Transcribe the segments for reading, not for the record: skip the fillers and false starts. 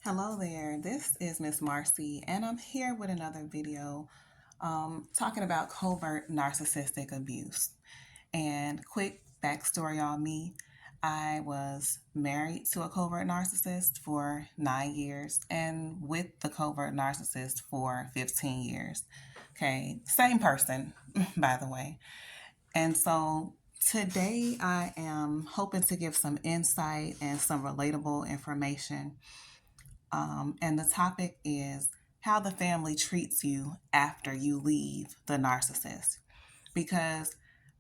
Hello there, this is Miss Marcy, and I'm here with another video talking about covert narcissistic abuse. And quick backstory on me, I was married to a covert narcissist for 9 years and with the covert narcissist for 15 years. Okay, same person, by the way. And so today I am hoping to give some insight and some relatable information and the topic is how the family treats you after you leave the narcissist. Because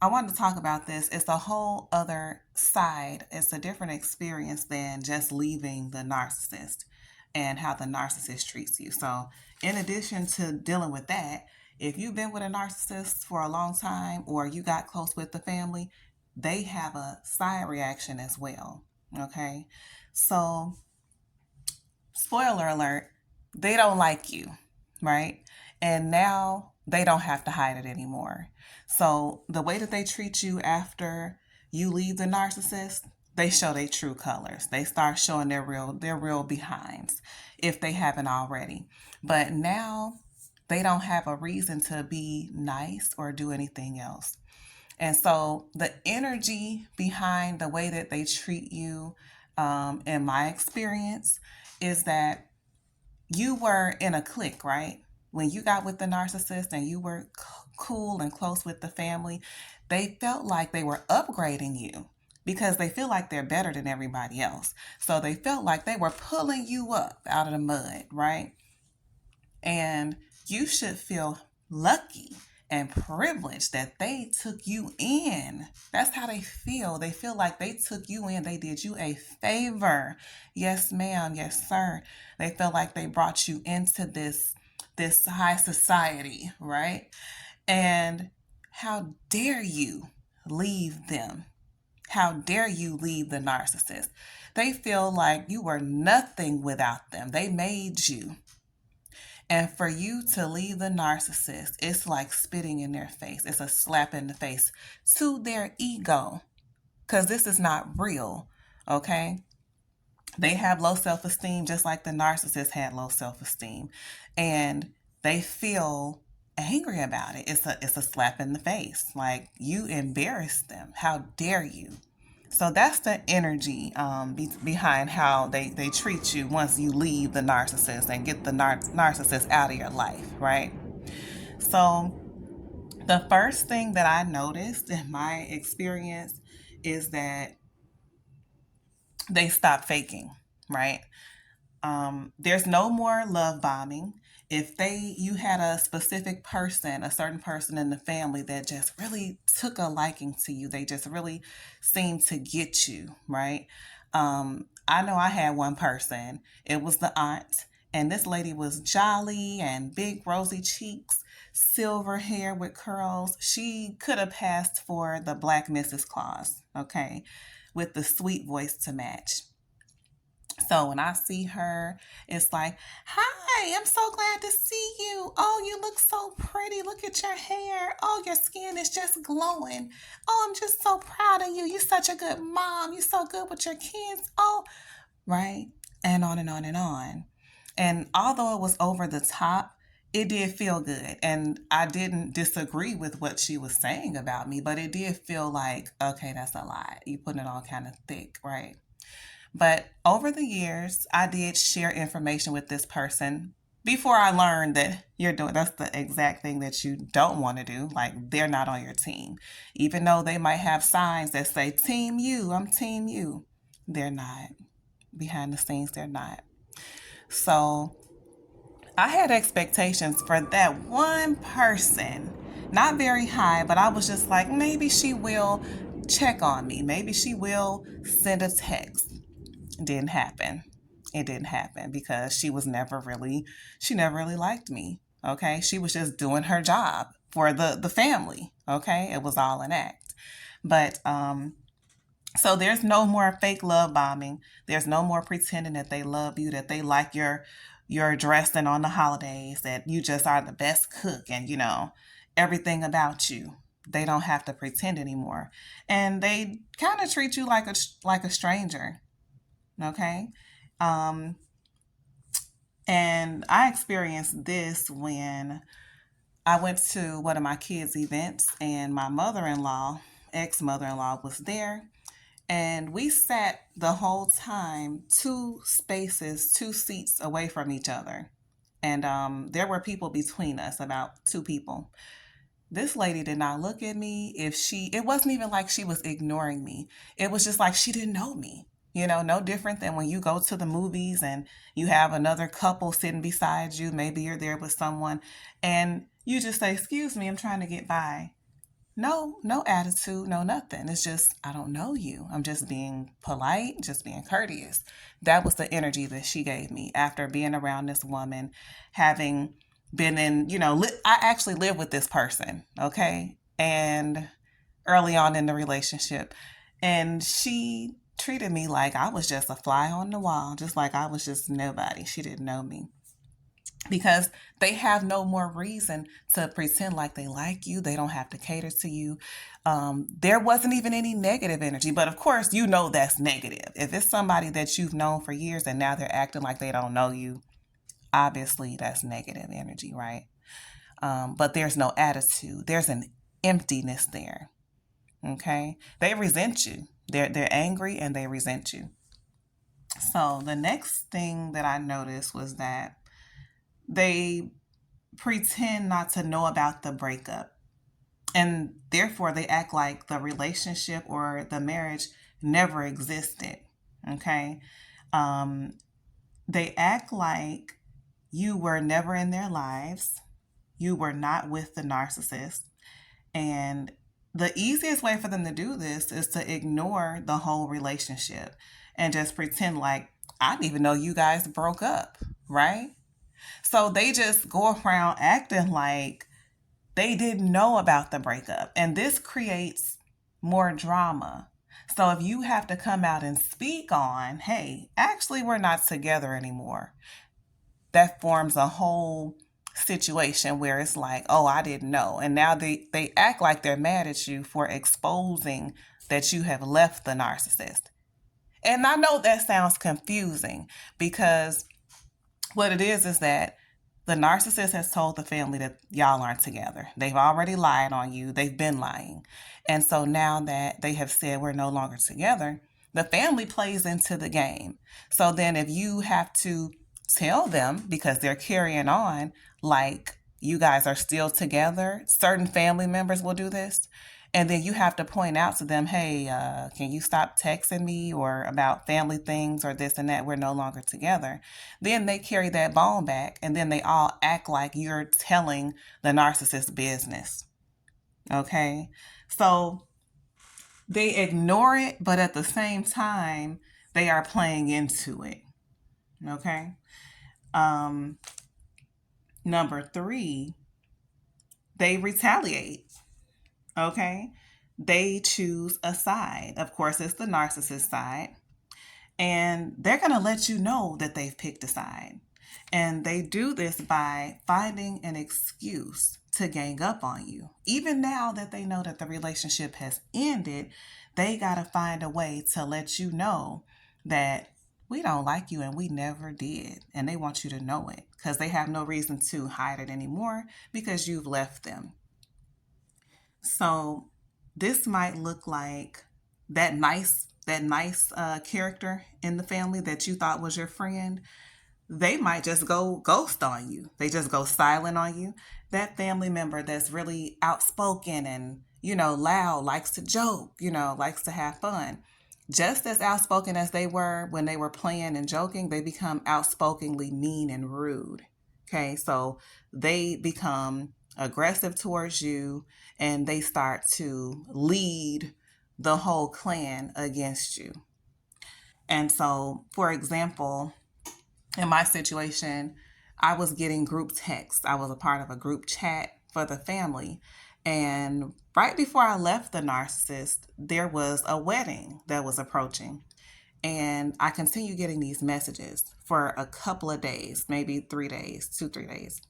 I wanted to talk about this. It's a whole other side, it's a different experience than just leaving the narcissist and how the narcissist treats you. So, in addition to dealing with that, if you've been with a narcissist for a long time or you got close with the family, they have a side reaction as well. Okay. So, spoiler alert, they don't like you, right? And now they don't have to hide it anymore. So the way that they treat you after you leave the narcissist, they show their true colors. They start showing their real behinds if they haven't already. But now they don't have a reason to be nice or do anything else. And so the energy behind the way that they treat you, in my experience, is that you were in a clique, right? When you got with the narcissist and you were cool and close with the family, they felt like they were upgrading you because they feel like they're better than everybody else. So they felt like they were pulling you up out of the mud, right? And you should feel lucky and privileged that they took you in. That's how they feel. They feel like they took you in. They did you a favor. Yes, ma'am. Yes, sir. They feel like they brought you into this high society, right? And how dare you leave them? How dare you leave the narcissist? They feel like you were nothing without them. They made you. And for you to leave the narcissist, it's like spitting in their face. It's a slap in the face to their ego because this is not real, okay? They have low self esteem just like the narcissist had low self esteem. And they feel angry about it. It's a slap in the face. Like you embarrassed them. How dare you? So that's the energy behind how they treat you once you leave the narcissist and get the narcissist out of your life, right? So the first thing that I noticed in my experience is that they stop faking, right? There's no more love bombing. If you had a specific person, a certain person in the family that just really took a liking to you, they just really seemed to get you, right? I know I had one person. It was the aunt, and this lady was jolly and big rosy cheeks, silver hair with curls. She could have passed for the Black Mrs. Claus, okay, with the sweet voice to match. So when I see her, it's like, hi, I'm so glad to see you. Oh, you look so pretty. Look at your hair. Oh, your skin is just glowing. Oh, I'm just so proud of you. You're such a good mom. You're so good with your kids. Oh, right. And on and on and on. And although it was over the top, it did feel good. And I didn't disagree with what she was saying about me, but it did feel like, okay, that's a lot. You putting it on kind of thick, right? But over the years, I did share information with this person before I learned that that's the exact thing that you don't want to do. Like they're not on your team. Even though they might have signs that say, Team you, I'm Team you. They're not. Behind the scenes, they're not. So I had expectations for that one person. Not very high, but I was just like, maybe she will check on me. Maybe she will send a text. Didn't happen. It didn't happen because she never really liked me. Okay. She was just doing her job for the family. Okay. It was all an act. But, so there's no more fake love bombing. There's no more pretending that they love you, that they like your dressing on the holidays, that you just are the best cook and, everything about you. They don't have to pretend anymore. And they kind of treat you like a stranger. Okay. Um, And I experienced this when I went to one of my kids' events, and my mother-in-law, ex-mother-in-law, was there. And we sat the whole time two spaces, two seats away from each other. And there were people between us, about two people. This lady did not look at me. It wasn't even like she was ignoring me. It was just like she didn't know me. No different than when you go to the movies and you have another couple sitting beside you. Maybe you're there with someone and you just say, "Excuse me, I'm trying to get by." No attitude, no nothing. It's just, I don't know you. I'm just being polite, just being courteous. That was the energy that she gave me after being around this woman, having been in, I actually live with this person, okay? And early on in the relationship. And she treated me like I was just a fly on the wall, just like I was just nobody. She didn't know me because they have no more reason to pretend like they like you. They don't have to cater to you. There wasn't even any negative energy, but of course, that's negative. If it's somebody that you've known for years and now they're acting like they don't know you, obviously that's negative energy, right? But there's no attitude. There's an emptiness there. Okay, they resent you. They're angry and they resent you. So the next thing that I noticed was that they pretend not to know about the breakup. And therefore, they act like the relationship or the marriage never existed. Okay. They act like you were never in their lives. You were not with the narcissist. And the easiest way for them to do this is to ignore the whole relationship and just pretend like, I didn't even know you guys broke up, right? So they just go around acting like they didn't know about the breakup. And this creates more drama. So if you have to come out and speak on, hey, actually, we're not together anymore, that forms a whole situation where it's like, oh, I didn't know. And now they act like they're mad at you for exposing that you have left the narcissist. And I know that sounds confusing because what it is that the narcissist has told the family that y'all aren't together. They've already lied on you. They've been lying. And so now that they have said we're no longer together, the family plays into the game. So then if you have to tell them, because they're carrying on like you guys are still together, certain family members will do this. And then you have to point out to them, hey, can you stop texting me or about family things or this and that? We're no longer together. Then they carry that bone back and then they all act like you're telling the narcissist business. Okay. So they ignore it, but at the same time, they are playing into it. Okay. Number 3, they retaliate. Okay. They choose a side. Of course, it's the narcissist side. And they're going to let you know that they've picked a side. And they do this by finding an excuse to gang up on you. Even now that they know that the relationship has ended, they got to find a way to let you know that we don't like you and we never did. And they want you to know it because they have no reason to hide it anymore because you've left them. So this might look like that nice character in the family that you thought was your friend. They might just go ghost on you. They just go silent on you. That family member that's really outspoken and, loud, likes to joke, likes to have fun. Just as outspoken as they were when they were playing and joking, they become outspokenly mean and rude. Okay, so they become aggressive towards you and they start to lead the whole clan against you. And so, for example, in my situation, I was getting group texts. I was a part of a group chat for the family. And right before I left the narcissist, there was a wedding that was approaching. And I continued getting these messages for a couple of days, maybe 3 days, 2, 3 days.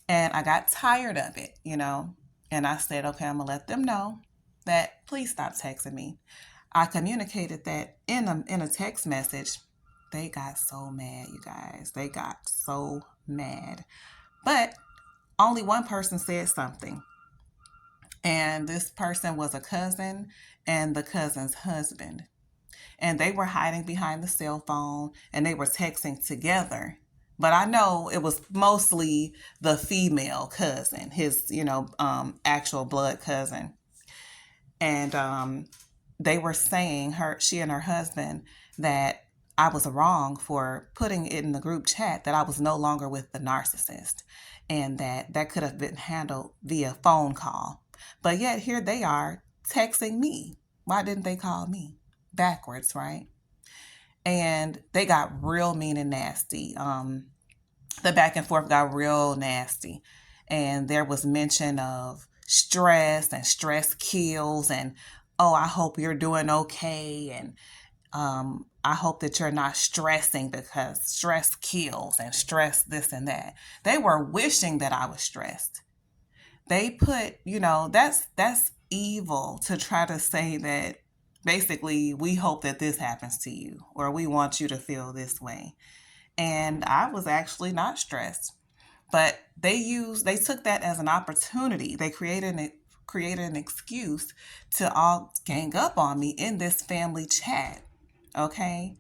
And I got tired of it, and I said, okay, I'm going to let them know that please stop texting me. I communicated that in a text message they got so mad, you guys. They got so mad. But only one person said something. And this person was a cousin and the cousin's husband. And they were hiding behind the cell phone and they were texting together. But I know it was mostly the female cousin, his, actual blood cousin. And they were saying, she and her husband, that I was wrong for putting it in the group chat that I was no longer with the narcissist and that could have been handled via phone call. But yet here they are texting me. Why didn't they call me? Backwards, right? And they got real mean and nasty. The back and forth got real nasty. And there was mention of stress and stress kills and, oh, I hope you're doing okay. And I hope that you're not stressing because stress kills and stress this and that. They were wishing that I was stressed. They put, that's evil to try to say that basically we hope that this happens to you or we want you to feel this way. And I was actually not stressed. But they took that as an opportunity. They created an excuse to all gang up on me in this family chat. Okay?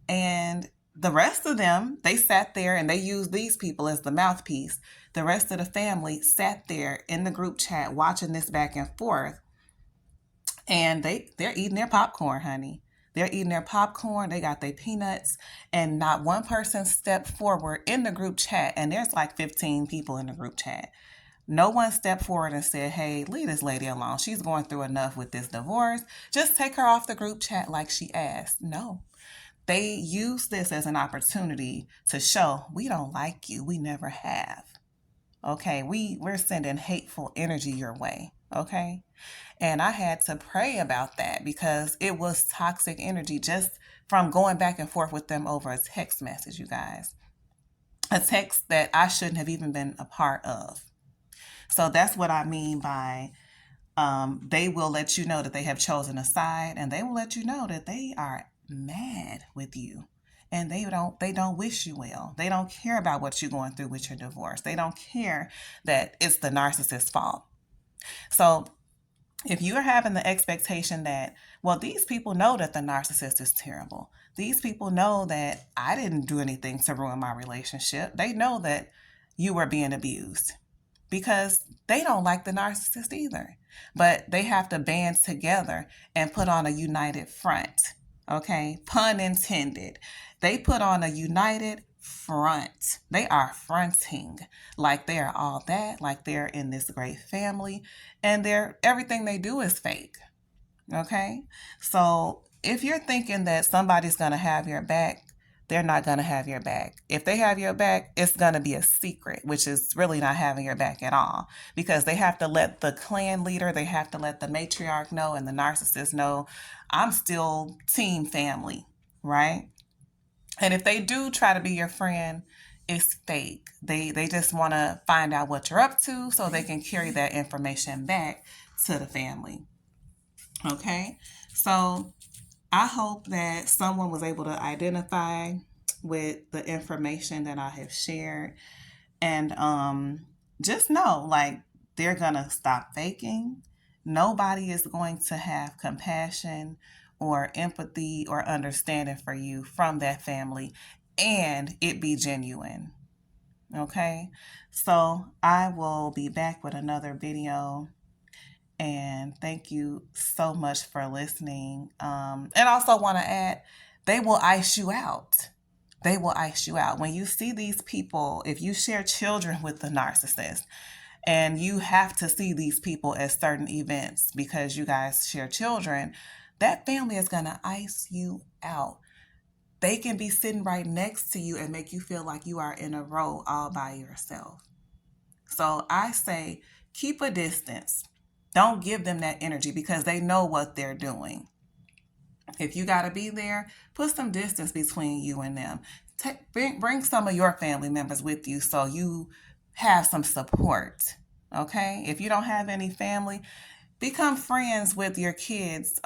And the rest of them, they sat there and they used these people as the mouthpiece. The rest of the family sat there in the group chat watching this back and forth. And they're eating their popcorn, honey. They're eating their popcorn. They got their peanuts. And not one person stepped forward in the group chat. And there's like 15 people in the group chat. No one stepped forward and said, hey, leave this lady alone. She's going through enough with this divorce. Just take her off the group chat like she asked. No. They use this as an opportunity to show we don't like you. We never have. Okay, we're sending hateful energy your way. Okay. And I had to pray about that because it was toxic energy just from going back and forth with them over a text message, you guys. A text that I shouldn't have even been a part of. So that's what I mean by they will let you know that they have chosen a side and they will let you know that they are mad with you. And they don't wish you well. They don't care about what you're going through with your divorce. They don't care that it's the narcissist's fault. So if you are having the expectation that, well, these people know that the narcissist is terrible. These people know that I didn't do anything to ruin my relationship. They know that you were being abused because they don't like the narcissist either. But they have to band together and put on a united front. Okay, pun intended. They put on a united front. They are fronting like they are all that, like they're in this great family, and everything they do is fake. Okay, so if you're thinking that somebody's gonna have your back, they're not gonna have your back. If they have your back, it's gonna be a secret, which is really not having your back at all, because they have to let the clan leader, they have to let the matriarch know, and the narcissist know, I'm still team family, right? And if they do try to be your friend, it's fake. They just want to find out what you're up to so they can carry that information back to the family. Okay? So I hope that someone was able to identify with the information that I have shared. And just know, like, they're going to stop faking. Nobody is going to have compassion or empathy or understanding for you from that family and it be genuine. Okay, so I will be back with another video, and thank you so much for listening. And also want to add, they will ice you out. They will ice you out. When you see these people, if you share children with the narcissist, and you have to see these people at certain events because you guys share children, that family is going to ice you out. They can be sitting right next to you and make you feel like you are in a row all by yourself. So I say, keep a distance. Don't give them that energy because they know what they're doing. If you got to be there, put some distance between you and them. Bring some of your family members with you so you have some support. Okay? If you don't have any family, become friends with your kids'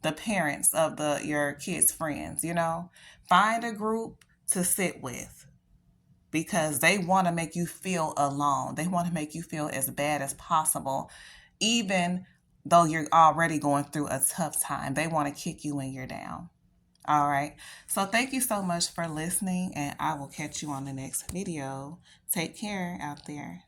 the parents of your kids' friends, you know. Find a group to sit with because they want to make you feel alone. They want to make you feel as bad as possible, even though you're already going through a tough time. They want to kick you when you're down. All right. So thank you so much for listening, and I will catch you on the next video. Take care out there.